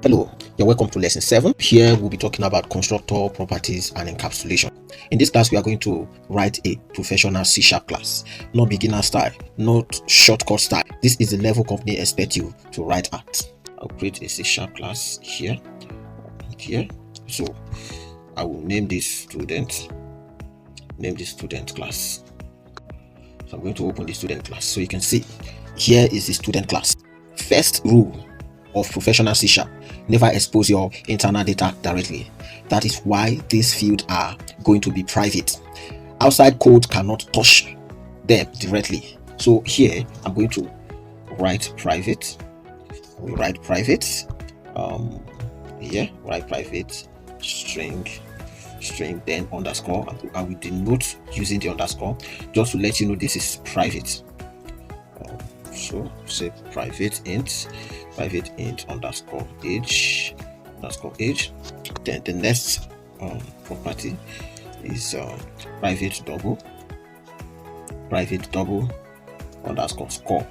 Hello, you're welcome to lesson 7. Here we'll be talking about constructor properties and encapsulation. In this class, we are going to write a professional C# class, not beginner style, not shortcut style. This is the level company expects you to write at. I'll create a C# class here. So I will name this student class. So I'm going to open the student class so you can see here is the student class. First rule of professional C#: never expose your internal data directly. That is why these fields are going to be private. Outside code cannot touch them directly. So here I'm going to write private. We write private. Here write private string, then underscore. I will denote using the underscore just to let you know this is private. So say private int underscore age. Then the next property is private double underscore score.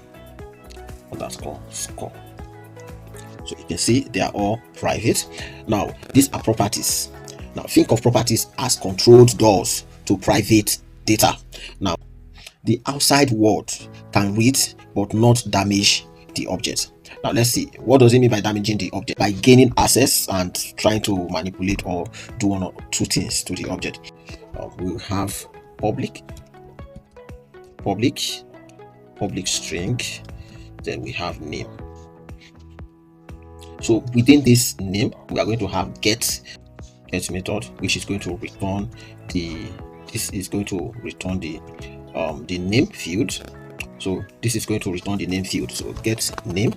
So you can see they are all private. Now these are properties. Now think of properties as controlled doors to private data. Now the outside world can read but not damage the object. Now let's see, what does it mean by damaging the object? By gaining access and trying to manipulate or do one or two things to the object. We have public string, then we have name. So within this name we are going to have get method, which is going to return the name field. So this is going to return the name field. So get name.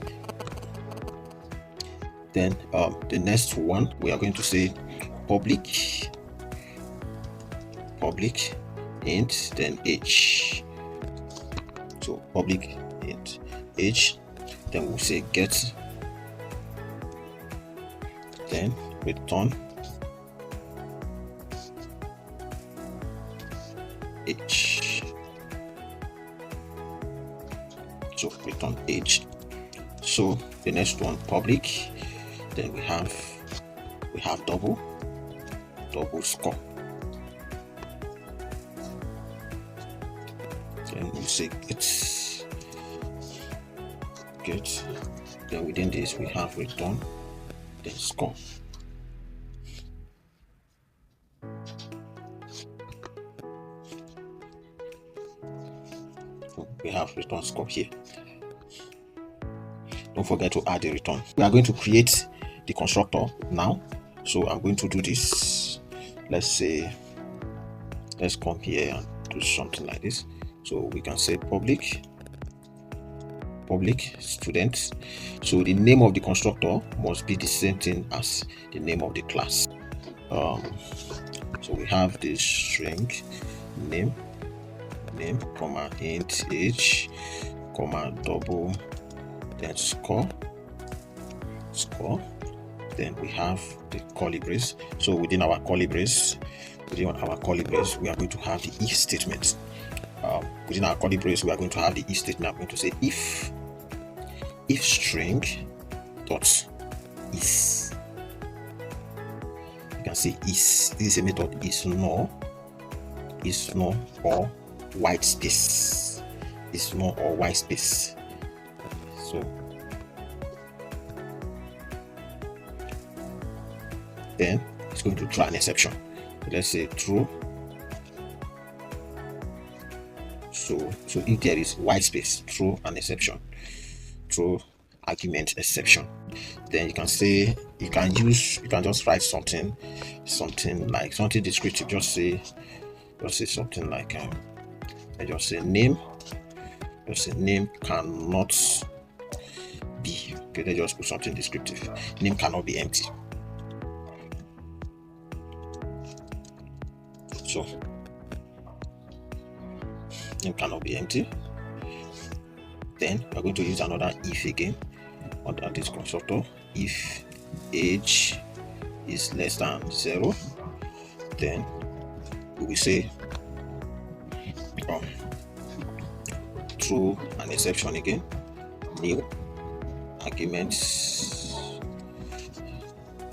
Then the next one we are going to say public int, then age. So public int age, then we'll say get, then return age. So return age. So the next one public, then we have double score. Then we say get. Then within this we have return, then score. So we have return score here. Don't forget to add the return. We are going to create the constructor now. So I'm going to do this. Let's come here and do something like this. So we can say public student. So the name of the constructor must be the same thing as the name of the class. So we have this string name comma int age comma double, then score. Then we have the curly brace. So within our curly brace we are going to have the if statement. Within our curly brace we are going to have the if statement. I'm going to say if string dot is. You can say is. This is a method is null or white space. Is null or white space. So then it's going to throw an exception. Let's say true. So if there is white space, throw an exception, throw argument exception. Then you can say you can just write something like something descriptive. Just say something like I just say name. Just say name cannot be. Okay, let's just put something descriptive. Name cannot be empty. So name cannot be empty. Then we are going to use another if again under this constructor. If age is less than 0, then we will say throw an exception again, new arguments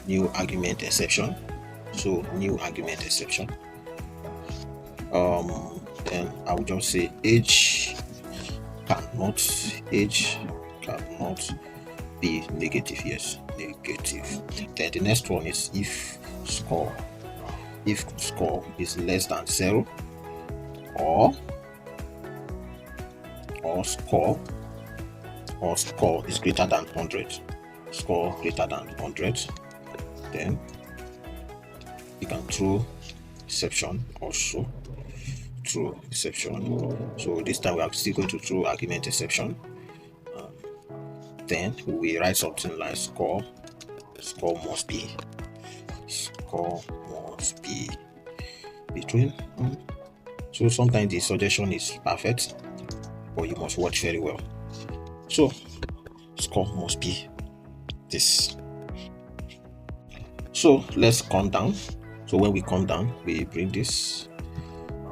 new argument exception. So new argument exception. Then I will just say age cannot be negative. Yes, negative. Then the next one is if score is less than 0, or score is greater than 100. Score greater than 100, then you can throw exception also. Throw exception. So this time we are still going to throw argument exception. Then we write something like score must be between. So sometimes the suggestion is perfect, but you must watch very well. So score must be this. So let's come down. So when we come down, we bring this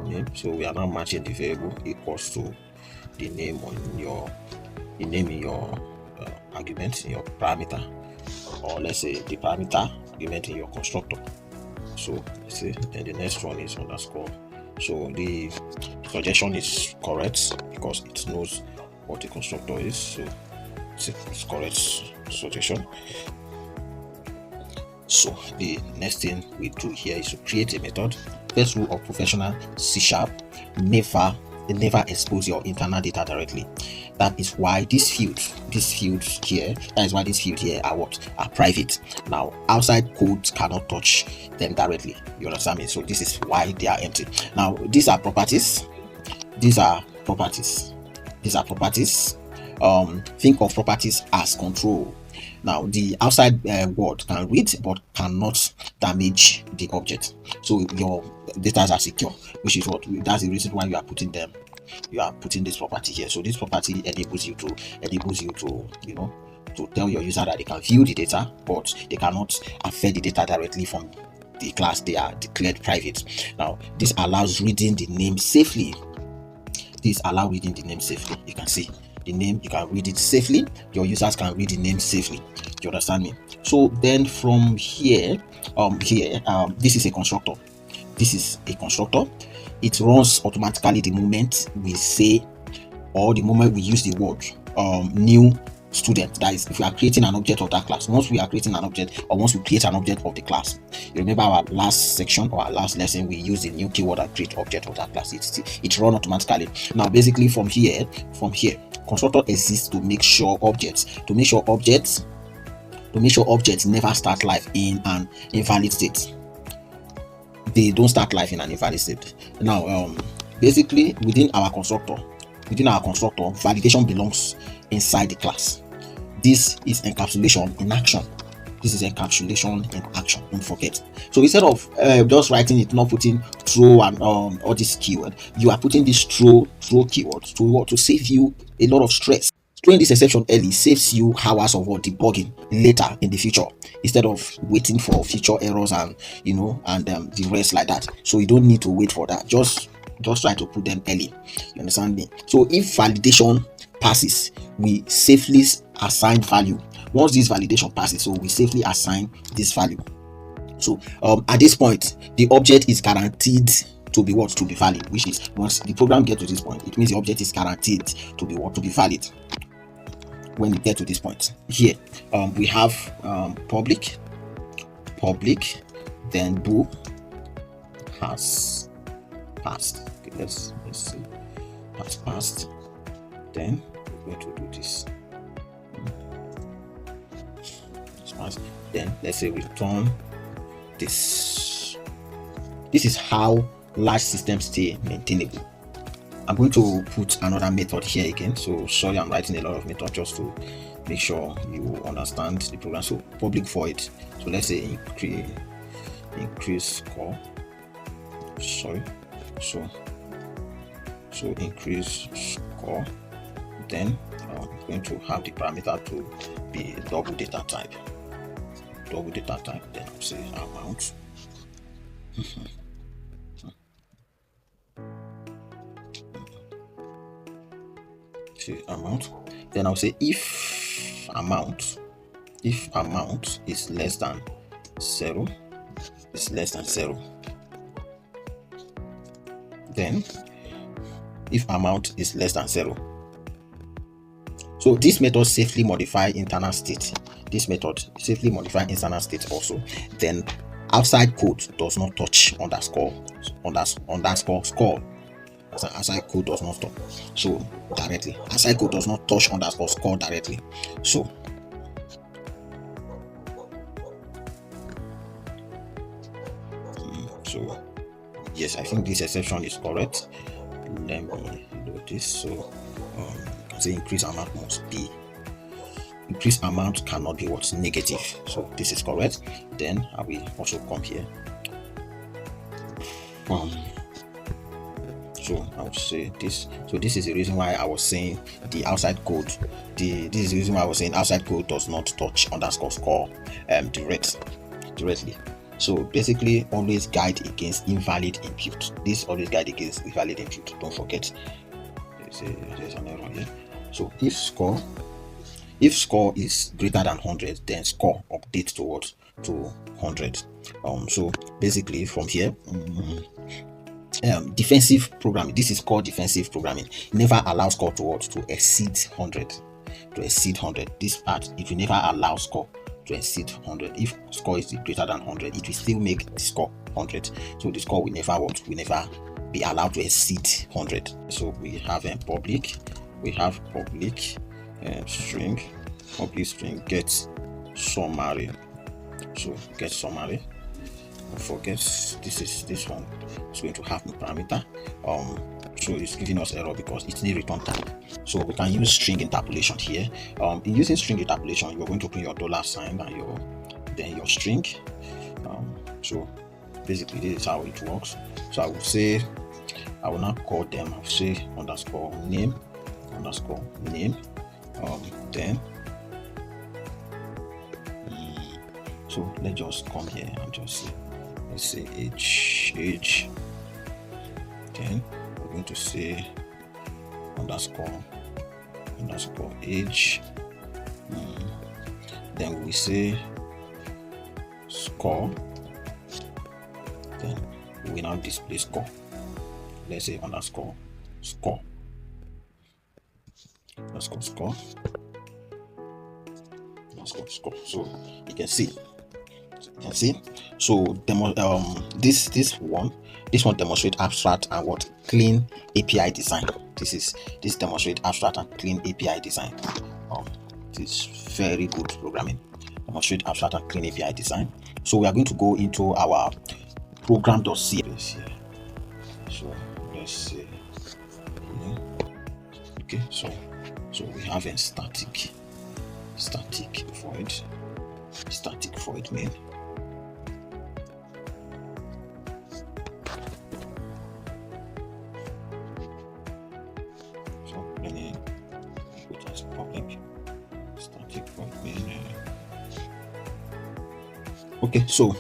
name. So we are now matching the variable equals to the name in your argument, in your parameter, or let's say the parameter argument in your constructor. So let's say, then the next one is underscore. So the suggestion is correct because it knows what the constructor is. So it's correct suggestion. So the next thing we do here is to create a method. First rule of professional C#: never expose your internal data directly. That is why these fields here, are private. Now outside code cannot touch them directly. You understand me? So this is why they are empty. Now these are properties. Think of properties as control. Now the outside world can read but cannot damage the object. So your data are secure, which is that's the reason why you are putting this property here. So this property enables you to to tell your user that they can view the data, but they cannot affect the data directly from the class they are declared private. Now this allows reading the name safely. You can see the name, you can read it safely. Your users can read the name safely. You understand me? So then from here, this is a constructor. It runs automatically the moment we say, or the moment we use the word new student. That is, if we are creating an object of that class. Once we create an object of the class, you remember our last section or our last lesson, we used the new keyword and create object of that class. It run automatically. Now basically from here, constructor exists to make sure objects never start life in an invalid state. They don't start life in an invalid state. Now basically within our constructor, validation belongs inside the class. This is encapsulation in action. Don't forget. So instead of just writing it, not putting throw and all this keyword, you are putting this throw keyword to save you a lot of stress. Throwing this exception early saves you hours of debugging later in the future, instead of waiting for future errors and the rest like that. So you don't need to wait for that. Just try to put them early. You understand me? So if validation passes, we safely assign value. Once this validation passes, so we safely assign this value. So at this point, the object is guaranteed to be valid, which is, once the program gets to this point, it means the object is guaranteed to be valid. When we get to this point here, we have public, then bool has passed. Okay, let's see, has passed. Then we're going to do this. Then let's say we return this. This is how large systems stay maintainable. I'm going to put another method here again. So sorry, I'm writing a lot of methods just to make sure you understand the program. So public void. So let's say increase score. Sorry. So increase score. Then I'm going to have the parameter to be double data type. Then I'll say amount. Amount. Then I'll say if amount is less than 0 is less than 0. Then if amount is less than 0. So this method safely modify internal state. This method safely modify internal state also. Then outside code does not touch underscore score. Outside code does not touch so directly. Outside code does not touch underscore score directly. So yes, I think this exception is correct. Let me do this. So say increase amount must be, increase amount cannot be what's negative. So this is correct. Then I will also come here. So I would say this. So this is the reason why I was saying the outside code. This is the reason why I was saying outside code does not touch underscore score directly. So basically, always guide against invalid input. This always guide against invalid input. Don't forget. There's an error here. So if score is greater than 100, then score update towards to 100. So basically from here, defensive programming. This is called defensive programming. Never allow score to exceed 100. To exceed 100. This part, it will never allow score to exceed 100. If score is greater than 100, it will still make the score 100. So the score will never be allowed to exceed 100. So we have public. We have public string. Public string get summary. So get summary. Don't forget this one is going to have no parameter. So it's giving us error because it's the return type. So we can use string interpolation here. In using string interpolation, you're going to put your $sign and your string. So basically this is how it works. So I will not call them. I'll say underscore name. Then so let's just come here and just say, let's say age. Then we're going to say underscore age. Then we say score. Then we now display score. Let's say underscore score. Score. So you can see. So this one demonstrate abstract and what clean API design. This demonstrate abstract and clean API design. This very good programming. Demonstrate abstract and clean API design. So we are going to go into our Program.cs. So let's see. Okay, so we have a static void main. So let me put as public static void main. Okay, so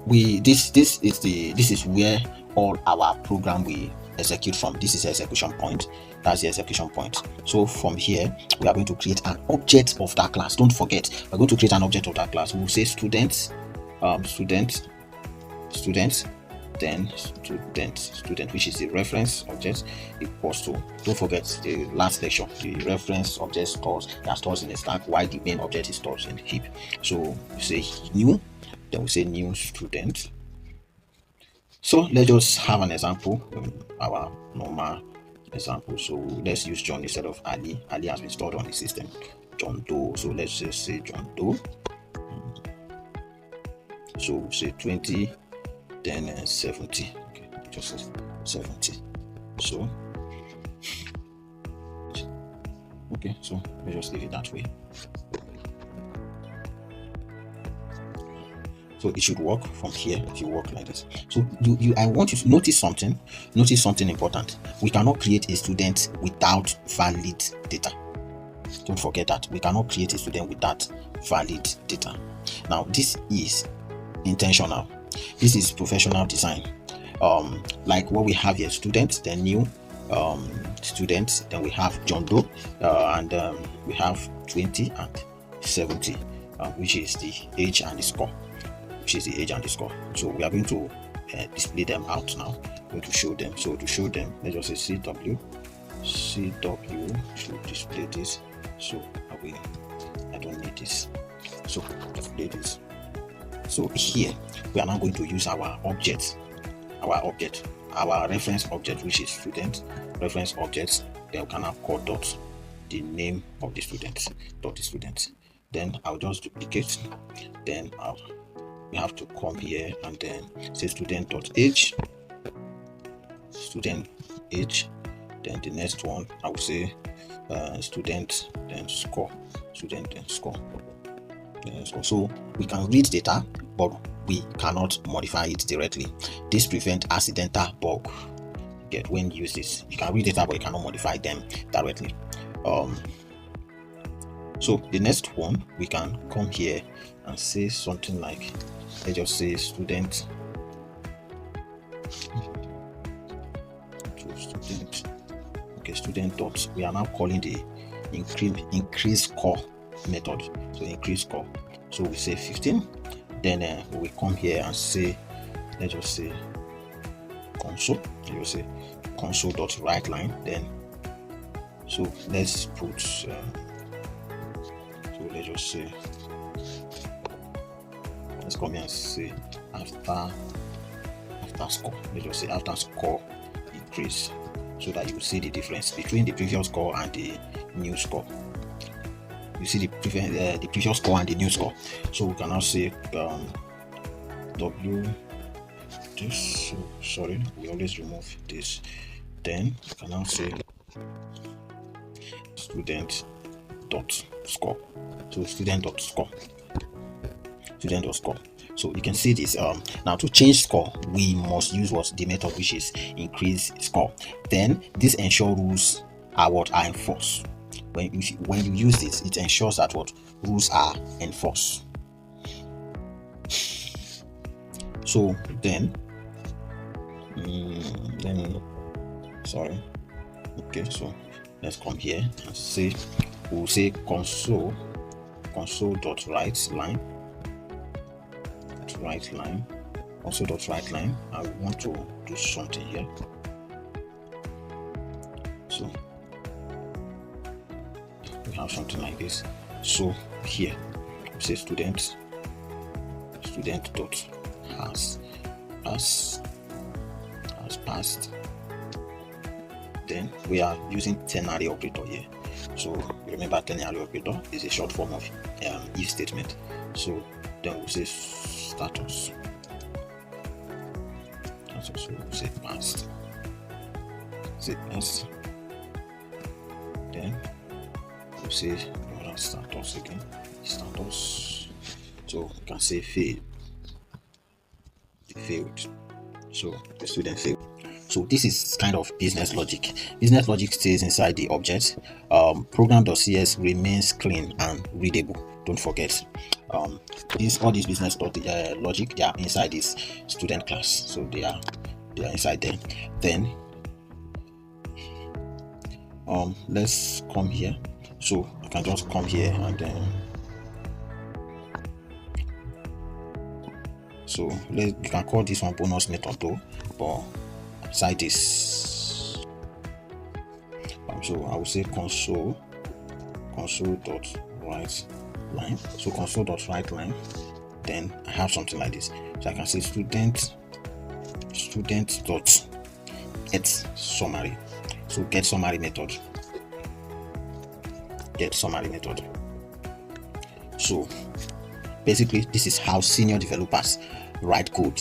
this is where all our program we execute from. This is the execution point. That's the execution point. So from here we are going to create an object of that class. Don't forget, we're going to create an object of that class. We'll say student, then student, which is the reference object, equals to, don't forget the last lecture, the reference object stores in a stack while the main object is stored in the heap. So we say new, then we say new student. So let's just have an example, our normal example. So let's use John instead of Ali. Ali has been stored on the system, John Doe. So let's just say John Doe. So we'll say 20, then 70. Okay, just 70. So okay, so let's just leave it that way. So it should work from here if you work like this. So I want you to notice something important. We cannot create a student without valid data. Don't forget that we cannot create a student without valid data. Now this is intentional. This is professional design. Like what we have here, student, then new student, then we have John Doe, and we have 20 and 70, which is the age and the score. which is the age and the score. So we are going to display them out now. I'm going to show them. So to show them, let's just say CW should display this. So I don't need this. So display this. So here we are now going to use our object, our reference object, which is student reference object. Then we can now call dot the name of the student, dot the student. Then I'll just duplicate. Then we have to come here and then say student dot age, student age. Then the next one I will say student then score, student then score. So we can read data, but we cannot modify it directly. This prevents accidental bug. Get when you use this, you can read data, but you cannot modify them directly. So the next one, we can come here and say something like, let's just say student okay, student dot, we are now calling the increase score method. So increase score, so we say 15. Then we come here and say, let's just say console, let's say console dot write line. Then so let's put so let's just say, let's come here and say after score, let's just say after score increase, so that you see the difference between the previous score and the new score. You see the previous score and the new score. So we can now say W this, sorry, we always remove this. Then we can now say student dot score. So student dot score, student dot score. So you can see this. Now to change score, we must use the method which is increase score. Then this ensure rules are enforced. When you use this, it ensures that rules are enforced. So then sorry, okay, so let's come here and say, we'll say console dot write line, console dot write line. I want to do something here. So we have something like this. So here we say student dot has passed. Then we are using ternary operator here. So remember, ternary operator is a short form of if statement. So then we'll say status. So we'll say passed. Say passed. Then we'll say status again. Status. So you can say failed. So the student failed. So this is kind of business logic. Business logic stays inside the object. Program.cs remains clean and readable. Don't forget. All these business logic, they are inside this student class. So they are inside there. Then let's come here. So I can just come here and then so you can call this one bonus method though, but inside this so I will say console dot write line. So console dot write line, then I have something like this. So I can say student dot get summary. So get summary method. So basically this is how senior developers write code.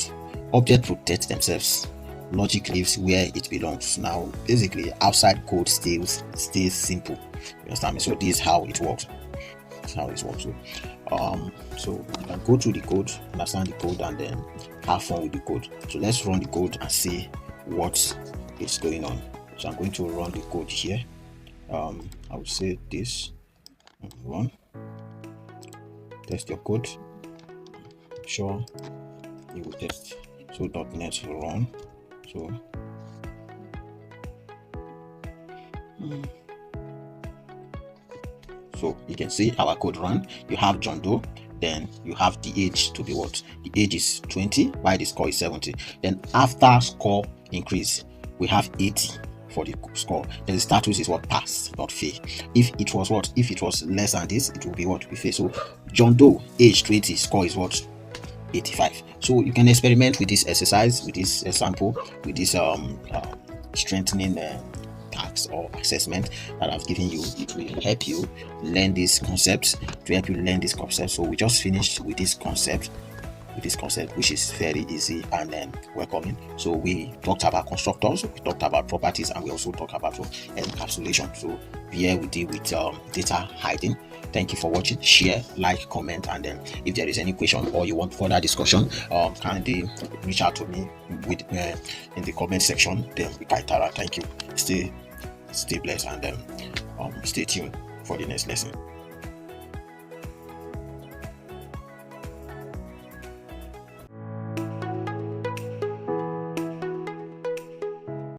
Object protect themselves, logic lives where it belongs. Now basically outside code stays simple. You understand me? So this is how it works. So you can go through the code, understand the code, and then have fun with the code. So let's run the code and see what is going on. So I'm going to run the code here. I will say this, run, test your code, sure you will test. So .NET run. So you can see our code run. You have John Doe, then you have the age to be what? The age is 20, while the score is 70. Then after score increase, we have 80 for the score. Then the status is what? Pass, not fail. If it was what? If it was less than this, it will be what? Be fail. So John Doe, age 20, score is what? 85. So you can experiment with this exercise, with this example, with this strengthening task or assessment that I've given you. It will help you learn these concepts, so we just finished with this concept, which is very easy and then welcoming. So we talked about constructors, we talked about properties, and we also talked about encapsulation. So here we deal with data hiding. Thank you for watching. Share, like, comment, and then if there is any question or you want further discussion, kindly reach out to me with in the comment section. Then we can interact. Thank you. Stay blessed, and stay tuned for the next lesson.